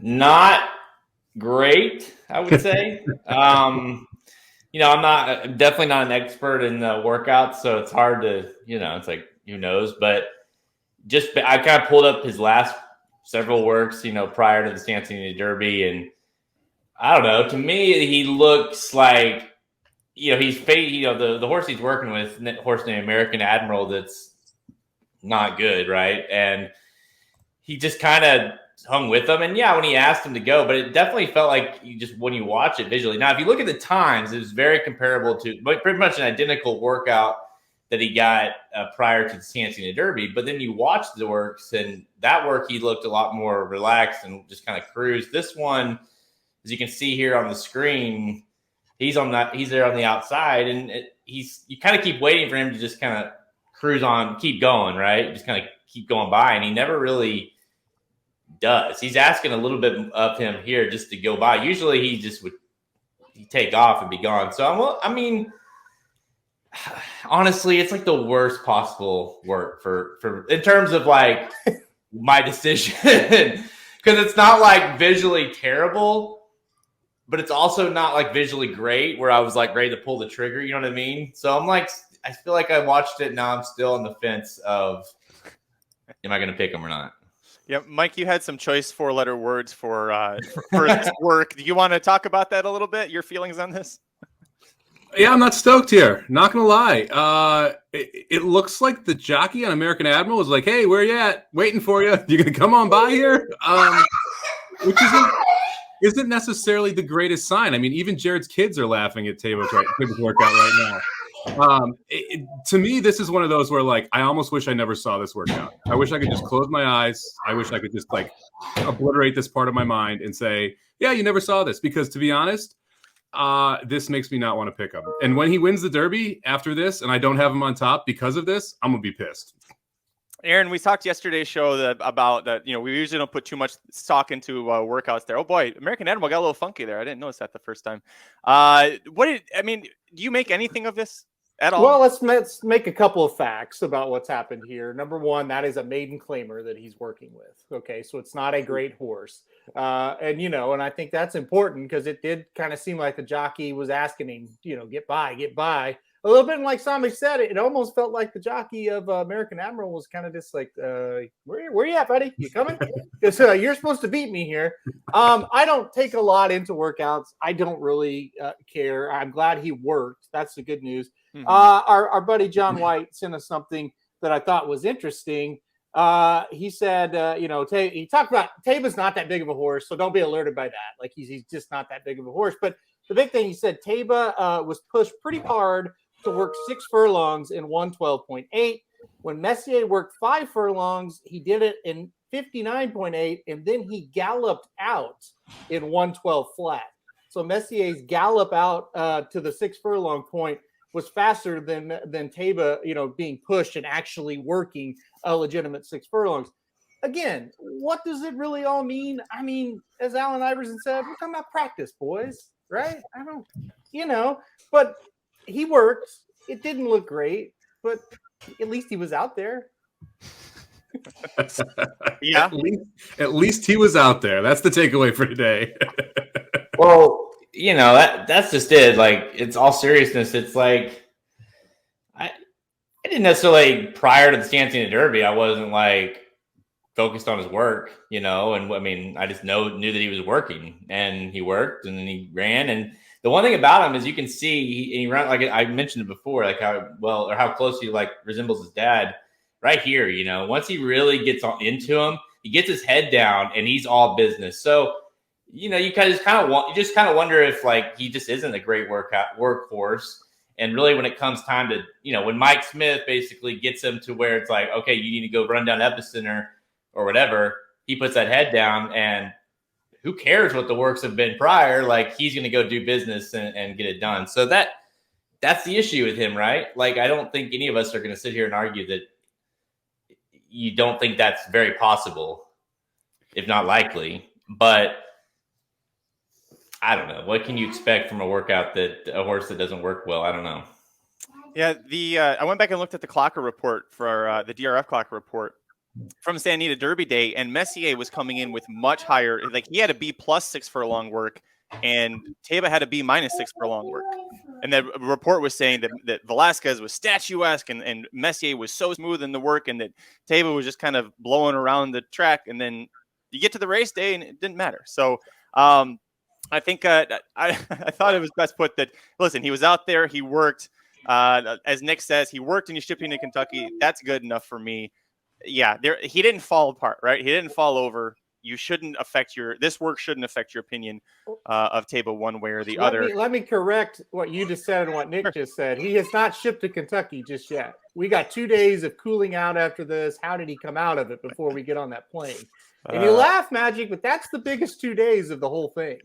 Not great, I would say. I'm definitely not an expert in the workouts, so it's hard to, it's like, who knows? But I kind of pulled up his last several works, prior to the Cincinnati Derby, and I don't know. To me, he looks like, the horse he's working with, horse named American Admiral, that's not good, right? And he just kind of hung with them. And yeah, when he asked him to go, but it definitely felt like when you watch it visually. Now, if you look at the times, it was very comparable to pretty much an identical workout that he got prior to the Cincinnati Derby. But then you watch the works, and that work, he looked a lot more relaxed and just kind of cruised. This one, as you can see here on the screen, he's there on the outside, and you kind of keep waiting for him to just kind of cruise on, keep going, right? Just kind of keep going by, and he never really does. He's asking a little bit of him here just to go by. Usually he just would take off and be gone. So honestly, it's like the worst possible work for in terms of like my decision, because it's not like visually terrible, but it's also not like visually great where I was like ready to pull the trigger. You know what I mean? So I'm like, I feel like I watched it. Now I'm still on the fence of, am I going to pick him or not? Yeah, Mike, you had some choice 4-letter words for this work. Do you want to talk about that a little bit? Your feelings on this? Yeah, I'm not stoked here. Not gonna lie. It looks like the jockey on American Admiral was like, "Hey, where you at? Waiting for you. You gonna come on by here?" Which isn't necessarily the greatest sign. I mean, even Jared's kids are laughing at Taiba's workout right now. To me, this is one of those where, like, I almost wish I never saw this workout. I wish I could just close my eyes. I wish I could just like obliterate this part of my mind and say, yeah, you never saw this. Because to be honest, this makes me not want to pick him. And when he wins the Derby after this, and I don't have him on top because of this, I'm gonna be pissed. Aaron, we talked yesterday's show about that. We usually don't put too much stock into workouts there. Oh boy, American Admiral got a little funky there. I didn't notice that the first time. Do you make anything of this at all? Well, let's make a couple of facts about what's happened here. Number one, that is a maiden claimer that he's working with. Okay, so it's not a great horse, and I think that's important because it did kind of seem like the jockey was asking him, get by. A little bit like Somich said, it almost felt like the jockey of American Admiral was kind of just like, where you at, buddy? You coming? Because you're supposed to beat me here. I don't take a lot into workouts. I don't really care. I'm glad he worked. That's the good news. Mm-hmm. Our buddy John White sent us something that I thought was interesting. He said, he talked about Taiba's not that big of a horse, so don't be alerted by that. Like he's just not that big of a horse. But the big thing, he said, Taiba was pushed pretty hard to work 6 furlongs in 112.8. When Messier worked 5 furlongs, he did it in 59.8, and then he galloped out in 112 flat. So Messier's gallop out to the 6 furlong point was faster than Taiba, being pushed and actually working a legitimate 6 furlongs. Again, what does it really all mean? I mean, as Allen Iverson said, we're talking about practice, boys, right? I don't, but he worked. It didn't look great, but at least he was out there. Yeah. At least he was out there. That's the takeaway for today. Well, that's just it. Like, it's all seriousness. It's like, I didn't necessarily, prior to the Cincinnati Derby, I wasn't like focused on his work, and I just knew that he was working, and he worked, and then he ran. And the one thing about him is you can see he ran, like I mentioned it before, like how close he like resembles his dad right here. Once he really gets into him, he gets his head down and he's all business. So, you just kind of wonder if like he just isn't a great workhorse. And really, when it comes time to, when Mike Smith basically gets him to where it's like, okay, you need to go run down Epicenter or whatever, he puts that head down, and who cares what the works have been prior? Like, he's going to go do business and get it done. So that's the issue with him, right? Like, I don't think any of us are going to sit here and argue that you don't think that's very possible, if not likely. But I don't know. What can you expect from a workout a horse that doesn't work well? I don't know. Yeah, I went back and looked at the Clocker report for the DRF Clocker report. Santa Anita Derby Day, and Messier was coming in with much higher. Like he had a B+6 for long work, and Taiba had a B-6 for long work. And the report was saying that Velasquez was statuesque and Messier was so smooth in the work, and that Taiba was just kind of blowing around the track. And then you get to the race day, and it didn't matter. So I think I thought it was best put that, listen, he was out there, he worked. As Nick says, he worked and he's shipping to Kentucky. That's good enough for me. Yeah, he didn't fall apart, right? He didn't fall over. This work shouldn't affect your opinion of Taiba one way or the other. Let me correct what you just said and what Nick just said. He has not shipped to Kentucky just yet. We got 2 days of cooling out after this. How did he come out of it before we get on that plane? And you laugh, Magic, but that's the biggest 2 days of the whole thing.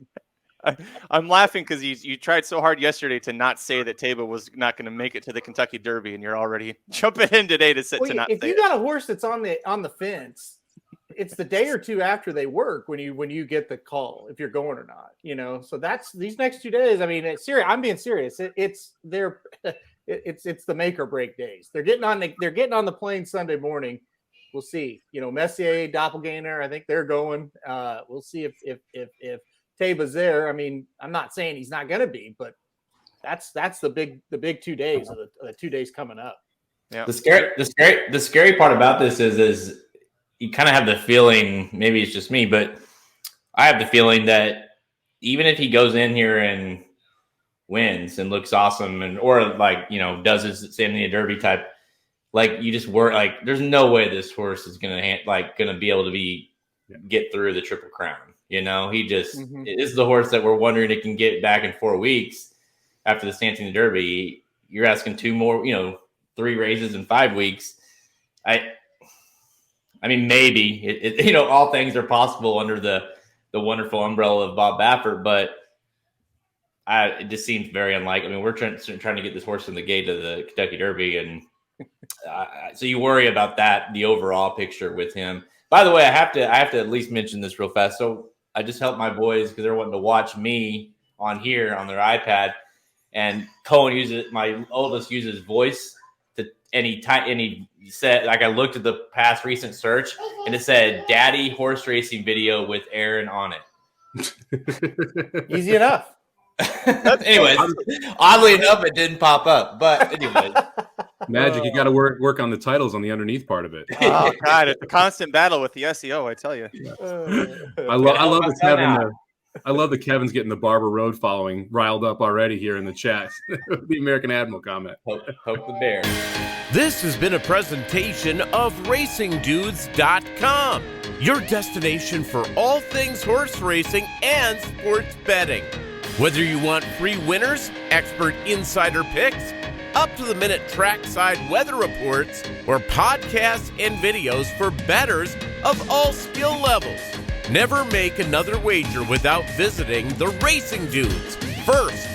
I'm laughing because you tried so hard yesterday to not say that Taiba was not going to make it to the Kentucky Derby, and you're already jumping in today to not say it. If you got a horse that's on the fence, it's the day or two after they work when you get the call if you're going or not. So that's these next 2 days. I mean, it's serious. I'm being serious. It's the make or break days. They're getting on the plane Sunday morning. We'll see. Messier, Doppelganger. I think they're going. We'll see if Taiba's there. I mean, I'm not saying he's not going to be, but that's the big 2 days of the 2 days coming up. Yeah. The scary part about this is you kind of have the feeling, maybe it's just me, but I have the feeling that even if he goes in here and wins and looks awesome or does his Santa Anita Derby type, you just work there's no way this horse is gonna be able to get through the Triple Crown. He just is the horse that we're wondering it can get back in 4 weeks after the Santa Anita Derby. You're asking 2 more, 3 races in 5 weeks. I mean, maybe all things are possible under the wonderful umbrella of Bob Baffert, but it just seems very unlikely. I mean, we're trying to get this horse from the gate of the Kentucky Derby, and so you worry about that, the overall picture with him. By the way, I have to at least mention this real fast. So I just helped my boys because they're wanting to watch me on here on their iPad, and Cohen my oldest uses voice and he said, I looked at the past recent search and it said "Daddy horse racing video with Aaron on it." Easy enough. Anyways, oddly enough, it didn't pop up. But anyways, Magic, you got to work on the titles on the underneath part of it. Oh God, it's a constant battle with the SEO. I tell you. I love the Kevin. I love that Kevin's getting the Barber Road following riled up already here in the chat. The American Admiral comment. Hope the bear. This has been a presentation of RacingDudes.com, your destination for all things horse racing and sports betting. Whether you want free winners, expert insider picks, up-to-the-minute trackside weather reports, or podcasts and videos for bettors of all skill levels. Never make another wager without visiting the Racing Dudes. First,